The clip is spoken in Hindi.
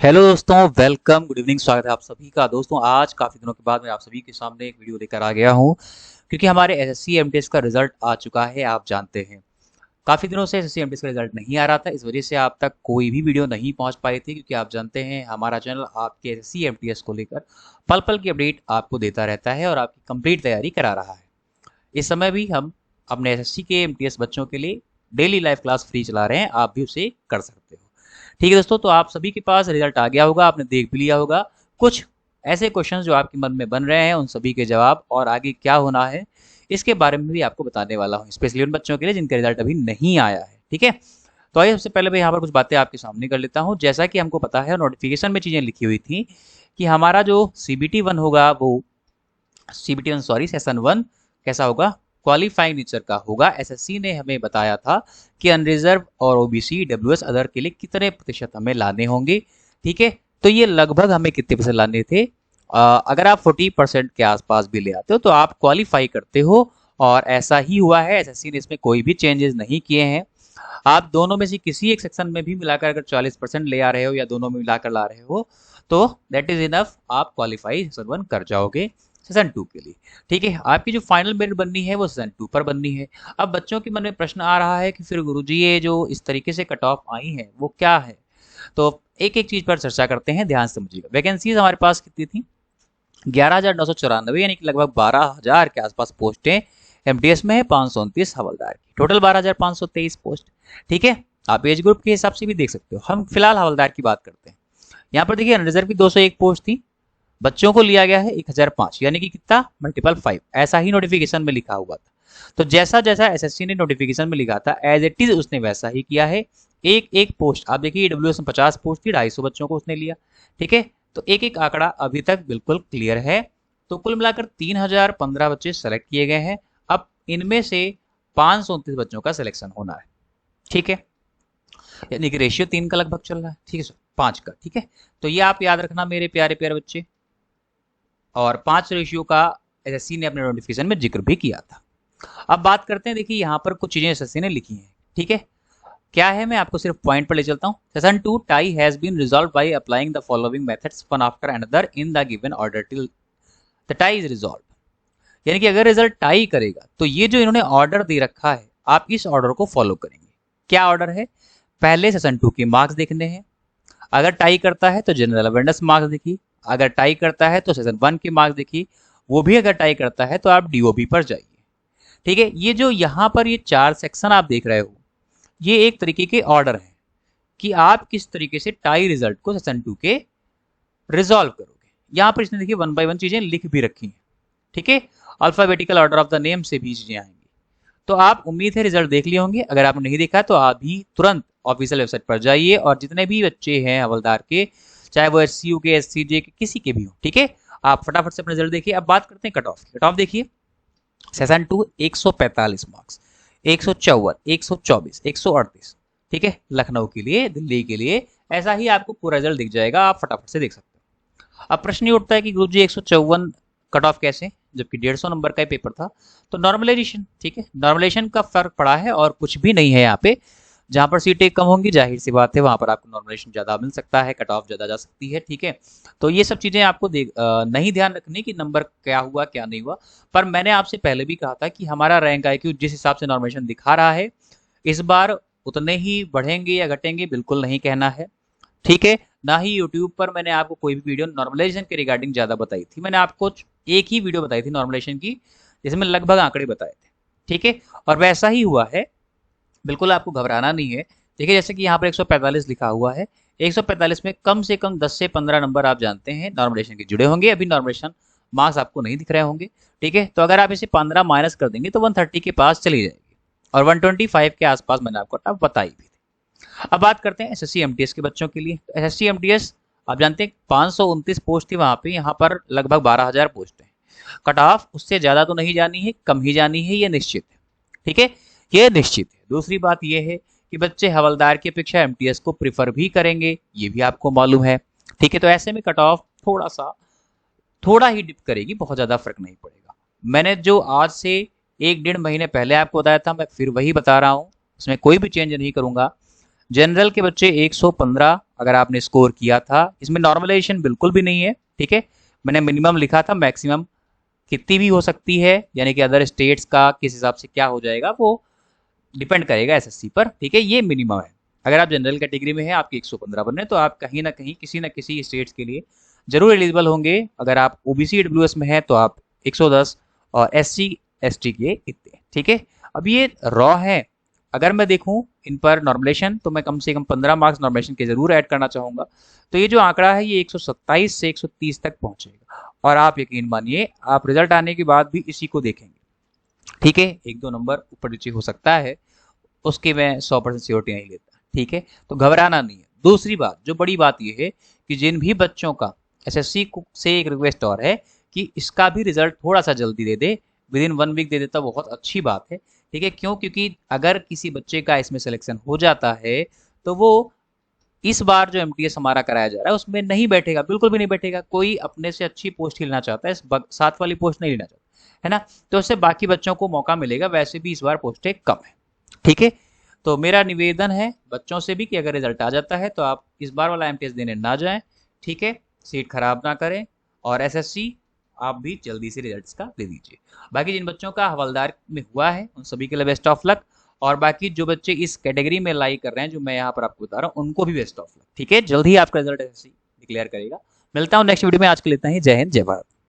हेलो दोस्तों, वेलकम, गुड इवनिंग। स्वागत है आप सभी का। दोस्तों, आज काफ़ी दिनों के बाद मैं आप सभी के सामने एक वीडियो लेकर आ गया हूं, क्योंकि हमारे एसएससी एमटीएस का रिजल्ट आ चुका है। आप जानते हैं काफ़ी दिनों से एसएससी एमटीएस का रिजल्ट नहीं आ रहा था, इस वजह से आप तक कोई भी वीडियो नहीं पहुंच पाई थी, क्योंकि आप जानते हैं हमारा चैनल आपके एसएससी एमटीएस को लेकर पल पल की अपडेट आपको देता रहता है और आपकी कंप्लीट तैयारी करा रहा है। इस समय भी हम अपने एसएससी के एमटीएस बच्चों के लिए डेली लाइव क्लास फ्री चला रहे हैं, आप भी उसे कर सकते हो। ठीक है दोस्तों, तो आप सभी के पास रिजल्ट आ गया होगा, आपने देख भी लिया होगा। कुछ ऐसे क्वेश्चंस जो आपके मन में बन रहे हैं, उन सभी के जवाब और आगे क्या होना है इसके बारे में भी आपको बताने वाला हूँ, स्पेशली उन बच्चों के लिए जिनका रिजल्ट अभी नहीं आया है। ठीक है, तो आइए सबसे पहले मैं यहाँ पर कुछ बातें आपके सामने कर लेता हूँ। जैसा कि हमको पता है, नोटिफिकेशन में चीज़ें लिखी हुई थी कि हमारा जो CBT 1 होगा, वो CBT 1 सॉरी सेशन 1 कैसा होगा, क्वालिफाइंग नेचर का होगा। एसएससी ने हमें बताया था कि अनरिजर्व और ओबीसी डब्ल्यूएस अदर के लिए कितने प्रतिशत हमें लाने होंगे। ठीक है, तो ये लगभग हमें कितने प्रतिशत लाने थे। अगर आप 40% के आसपास भी ले आते हो तो आप क्वालिफाई करते हो, और ऐसा ही हुआ है। एसएससी ने इसमें कोई भी चेंजेस नहीं किए हैं। आप दोनों में से किसी एक सेक्शन में भी मिलाकर अगर 40% ले आ रहे हो या दोनों में मिलाकर ला रहे हो तो दैट इज इनफ, आप क्वालिफाई सेशन 1 कर जाओगे सेशन 2 के लिए। ठीक है, आपकी जो फाइनल मेरिट बननी है वो सेशन 2 पर बननी है। अब बच्चों के मन में प्रश्न आ रहा है कि फिर गुरुजी ये जो इस तरीके से कट ऑफ आई है वो क्या है। तो एक एक चीज पर चर्चा करते हैं, ध्यान से समझिएगा। वैकेंसीज हमारे पास कितनी थी, 11,994, यानी कि लगभग 12,000 के आसपास पोस्टें एमटीएस में है। 529 हवलदार की, टोटल 12,523 पोस्ट। ठीक है, आप एज ग्रुप के हिसाब से भी देख सकते हो। हम फिलहाल हवलदार की बात करते हैं। यहाँ पर देखिए, अनरिजर्व की 201 पोस्ट थी, बच्चों को लिया गया है 1005, यानी कि कितना, मल्टीपल 5। ऐसा ही नोटिफिकेशन में लिखा हुआ था। तो जैसा जैसा एसएससी ने नोटिफिकेशन में लिखा था एज इट इज उसने वैसा ही किया है। एक एक पोस्ट आप देखिए, डब्ल्यूएस में 50 पोस्ट थी, 250 बच्चों को उसने लिया। ठीक है, तो एक एक आंकड़ा अभी तक बिल्कुल क्लियर है। तो कुल मिलाकर 3015 बच्चे सेलेक्ट किए गए हैं। अब इनमें से 529 बच्चों का सिलेक्शन होना है। ठीक है, यानी कि रेशियो 3 का लगभग चल रहा है। ठीक है सर, 5 का। ठीक है, तो ये आप याद रखना मेरे प्यारे प्यारे बच्चे। और 5 रेशियो का एसएससी ने अपने नोटिफिकेशन में जिक्र भी किया था। अब बात करते हैं, देखिए यहाँ पर कुछ चीजें एसएससी ने लिखी हैं। ठीक है, क्या है, मैं आपको सिर्फ पॉइंट पर ले चलता हूँ। Session 2 tie has been resolve by applying the following methods one after another in the given order till the tie is resolve. यानी कि अगर रिजल्ट टाई करेगा तो ये जो इन्होंने ऑर्डर दे रखा है, आप इस ऑर्डर को फॉलो करेंगे। क्या ऑर्डर है, पहले सेशन 2 के मार्क्स देखने हैं, अगर टाई करता है तो जनरल अवेयरनेस मार्क्स देखिए, अगर टाई करता है तो सेशन 1 के मार्क्स देखिए, वो भी अगर टाई करता है तो आप डीओबी पर जाइए। ठीक है, ये जो यहाँ पर ये 4 सेक्शन आप देख रहे हो, ये एक तरीके के ऑर्डर है कि आप किस तरीके से टाई रिजल्ट को सेशन 2 के रिजॉल्व करोगे। यहाँ पर इसने देखिए 1 बाय 1 चीजें लिख भी रखी हैं। ठीक है, alphabetical order of the name से भी चीजें आएंगी। तो आप उम्मीद है रिजल्ट देख लिए होंगे। अगर आपने नहीं देखा तो आप भी तुरंत ऑफिशियल वेबसाइट पर जाइए, और जितने भी बच्चे हैं हवलदार के, चाहे वो एससीयू के, एससीजे के, किसी के भी हो, ठीक है, आप फटाफट से अपना रिजल्ट देखिए। अब बात करते हैं कट ऑफ। कट ऑफ देखिए, सेशन 2 145 मार्क्स, 154, 124, 138। ठीक है, लखनऊ के लिए, दिल्ली के लिए, ऐसा ही आपको पूरा रिजल्ट दिख जाएगा, आप फटाफट से देख सकते हो। अब प्रश्न ये उठता है कि गुरुजी 154 कट ऑफ कैसे, जबकि 150 नंबर का पेपर था। तो नॉर्मलाइजेशन, ठीक है, नॉर्मलाइजेशन का फर्क पड़ा है और कुछ भी नहीं है यहाँ पे। जहां पर सीटें कम होंगी, जाहिर सी बात है वहां पर आपको नॉर्मलाइजेशन ज्यादा मिल सकता है, कट ऑफ ज्यादा जा सकती है। ठीक है, तो ये सब चीजें आपको नहीं ध्यान रखनी कि नंबर क्या हुआ क्या नहीं हुआ। पर मैंने आपसे पहले भी कहा था कि हमारा रैंक IQ जिस हिसाब से नॉर्मलाइजेशन दिखा रहा है, इस बार उतने ही बढ़ेंगे या घटेंगे बिल्कुल नहीं कहना है। ठीक है, ना ही यूट्यूब पर मैंने आपको कोई भी वीडियो नॉर्मलाइजेशन के रिगार्डिंग ज्यादा बताई थी। मैंने आपको एक ही वीडियो बताई थी नॉर्मलाइजेशन की, जिसमें लगभग आंकड़े बताए थे। ठीक है, और वैसा ही हुआ है, बिल्कुल आपको घबराना नहीं है। देखिए, जैसे कि यहाँ पर 145 लिखा हुआ है, 145 में कम से कम 10 से 15 नंबर आप जानते हैं नॉर्मलाइजेशन के जुड़े होंगे। अभी नॉर्मलाइजेशन मार्क्स आपको नहीं दिख रहे होंगे। ठीक है, तो अगर आप इसे 15 माइनस कर देंगे तो 130 के पास चली जाएगी, और 125 के आसपास मैंने आपको बताई भी थी। अब बात करते हैं एसएससी एमटीएस के बच्चों के लिए। तो एसएससी एमटीएस आप जानते हैं 529 पोस्ट थी वहां पे, यहाँ पर लगभग 12,000 पोस्ट है। कट ऑफ उससे ज्यादा तो नहीं जानी है, कम ही जानी है, ये निश्चित है। ठीक है, ये निश्चित है। दूसरी बात ये है कि बच्चे हवलदार की अपेक्षा एमटीएस को प्रिफर भी करेंगे, ये भी आपको मालूम है। ठीक है, तो ऐसे में कट ऑफ थोड़ा ही डिप करेगी, बहुत ज्यादा फर्क नहीं पड़ेगा। मैंने जो आज से 1-1.5 महीने पहले आपको बताया था, मैं फिर वही बता रहा हूँ, उसमें कोई भी चेंज नहीं करूंगा। जनरल के बच्चे 115 अगर आपने स्कोर किया था, इसमें नॉर्मलाइजेशन बिल्कुल भी नहीं है, ठीक है। मैंने मिनिमम लिखा था, मैक्सिमम कितनी भी हो सकती है, यानी कि अदर स्टेट्स का किस हिसाब से क्या हो जाएगा वो डिपेंड करेगा एसएससी पर, ठीक है। ये मिनिमम है। अगर आप जनरल कैटेगरी में हैं, आपके 115 बनने, तो आप कहीं ना कहीं किसी न किसी स्टेट्स के लिए जरूर एलिजिबल होंगे। अगर आप ओबीसी ईडब्ल्यूएस में हैं तो आप 110, और एससी एसटी के इतने, ठीक है। अब ये रॉ है, अगर मैं देखूं इन पर नॉर्मलेशन, तो मैं कम से कम 15 मार्क्स नॉर्मलेशन के जरूर ऐड करना चाहूंगा। तो ये जो आंकड़ा है ये 127 से 130 तक पहुंचेगा, और आप यकीन मानिए आप रिजल्ट आने के बाद भी इसी को देखेंगे, ठीक है। 1-2 नंबर ऊपर नीचे हो सकता है, उसके मैं 100% श्योरिटी नहीं लेता, ठीक है। तो घबराना नहीं है। दूसरी बात, जो बड़ी बात यह है कि जिन भी बच्चों का एसएससी से एक रिक्वेस्ट और है कि इसका भी रिजल्ट थोड़ा सा जल्दी दे दे, विद इन 1 वीक दे देता, बहुत अच्छी बात है, ठीक है। क्यों? क्योंकि अगर किसी बच्चे का इसमें सिलेक्शन हो जाता है तो वो इस बार जो एमटीएस हमारा कराया जा रहा है उसमें नहीं बैठेगा, बिल्कुल भी नहीं बैठेगा। कोई अपने से अच्छी पोस्ट ही लेना चाहता है, 7 वाली पोस्ट नहीं लेना चाहता है ना, तो उससे बाकी बच्चों को मौका मिलेगा। वैसे भी इस बार पोस्टें कम है, ठीक है। तो मेरा निवेदन है बच्चों से भी कि अगर रिजल्ट आ जाता है तो आप इस बार वाला एमटीएस देने ना जाएं, ठीक है, सीट खराब ना करें, और एसएससी आप भी जल्दी से रिजल्ट्स का दे दीजिए। बाकी जिन बच्चों का हवलदार में हुआ है उन सभी के लिए बेस्ट ऑफ लक, और बाकी जो बच्चे इस कैटेगरी में लाई कर रहे हैं जो मैं यहाँ पर आपको बता रहा हूँ उनको भी बेस्ट ऑफ लक, ठीक है। जल्दी आपका रिजल्ट एसएससी डिक्लेयर करेगा। मिलता हूँ नेक्स्ट वीडियो में, आज के लिए इतना ही। जय हिंद, जय भारत।